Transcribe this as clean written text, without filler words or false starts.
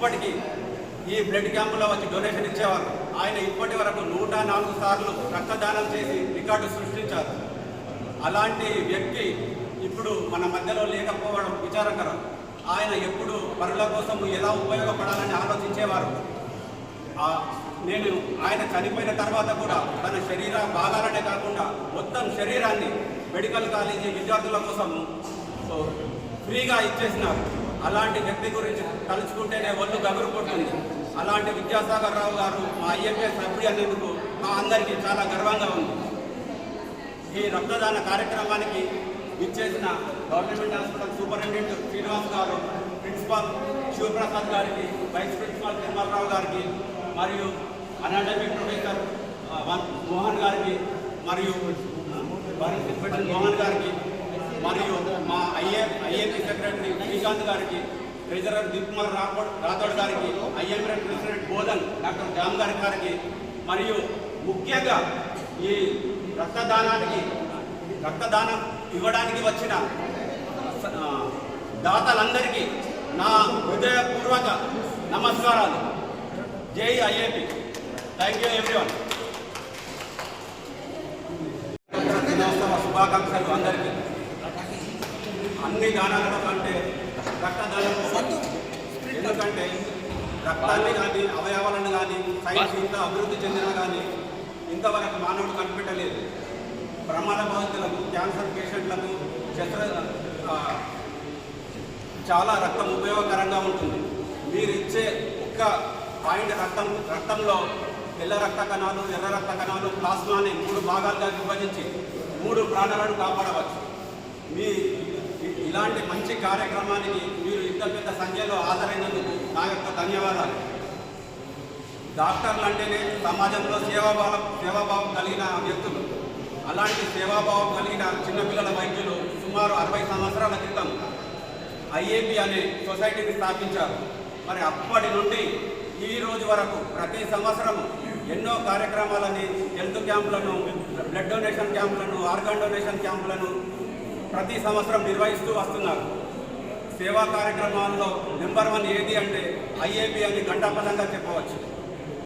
ఇప్పటికీ ఈ బ్లడ్ క్యాంపులో వచ్చి డొనేషన్ ఇచ్చేవారు. ఆయన ఇప్పటి వరకు 104 సార్లు రక్తదానం చేసి రికార్డు సృష్టించారు. అలాంటి వ్యక్తి ఇప్పుడు మన మధ్యలో లేకపోవడం విచారకరం. ఆయన ఎప్పుడు పరుల కోసం ఎలా ఉపయోగపడాలని ఆలోచించేవారు. నేను ఆయన చనిపోయిన తర్వాత కూడా తన శరీర భాగాలనే కాకుండా మొత్తం శరీరాన్ని మెడికల్ కాలేజీ విద్యార్థుల కోసం ఫ్రీగా ఇచ్చేసినారు. అలాంటి వ్యక్తి గురించి తలుచుకుంటేనే ఒళ్ళు గగురు కొడుతుంది. అలాంటి విద్యాసాగర్ రావు గారు మా ఐఎంఏ సభ్యుడు అనేందుకు మా అందరికీ చాలా గర్వంగా ఉంది. ఈ రక్తదాన కార్యక్రమానికి ఇచ్చేసిన గవర్నమెంట్ హాస్పిటల్ సూపరింటెండెంట్ శ్రీనివాస్ గారు, ప్రిన్సిపాల్ శివప్రసాద్ గారికి, వైస్ ప్రిన్సిపాల్ తిరుమలరావు గారికి, మరియు అనాటమీ ప్రొఫెసర్ మోహన్ గారికి, మరియు మోహన్ గారికి, మరియు మా ఐఏపీ సెక్రటరీ శ్రీకాంత్ గారికి, ట్రెజరర్ దీప్కుమార్ రాథోడ్ గారికి, IMA president Bodhan doctor jam గారికి, మరియు ముఖ్యంగా ఈ రక్తదానం ఇవ్వడానికి వచ్చిన దాతలందరికీ నా హృదయపూర్వక నమస్కారాలు. జై ఐఏపీ. Thank you everyone. దినోత్సవ శుభాకాంక్షలు అందరికీ. అన్ని దానాల కంటే రక్తదానం, ఎందుకంటే రక్తాన్ని కానీ అవయవాలను కానీ సైన్స్ ఇంత అభివృద్ధి చెందినా కానీ ఇంతవరకు మానవుడు కనిపెట్టలేదు. ప్రమాద బాధితులకు, క్యాన్సర్ పేషెంట్లకు చాలా రక్తం ఉపయోగకరంగా ఉంటుంది. మీరు ఇచ్చే ఒక్క పాయింట్ రక్తంలో తెల్ల రక్త కణాలు, ఎర్ర రక్త కణాలు, ప్లాస్మాని 3 భాగాలుగా విభజించి 3 ప్రాణాలను కాపాడవచ్చు. మీ ఇలాంటి మంచి కార్యక్రమానికి మీరు ఇంత పెద్ద సంఖ్యలో హాజరైనందుకు నా యొక్క ధన్యవాదాలు. డాక్టర్లు అంటేనే సమాజంలో సేవాభావం కలిగిన వ్యక్తులు. అలాంటి సేవాభావం కలిగిన చిన్నపిల్లల వైద్యులు సుమారు 60 సంవత్సరాల క్రితం ఐఏపీ అనే సొసైటీని స్థాపించారు. మరి అప్పటి నుండి ఈ రోజు వరకు ప్రతి సంవత్సరము ఎన్నో కార్యక్రమాలని, హెల్త్ క్యాంపులను, బ్లడ్ డొనేషన్ క్యాంపులను, ఆర్గాన్ డొనేషన్ క్యాంపులను ప్రతి సంవత్సరం నిర్వహిస్తూ వస్తున్నారు. సేవా కార్యక్రమాల్లో నెంబర్ 1 ఏది అంటే ఐఏపీ అని ఘంటాపథంగా చెప్పవచ్చు.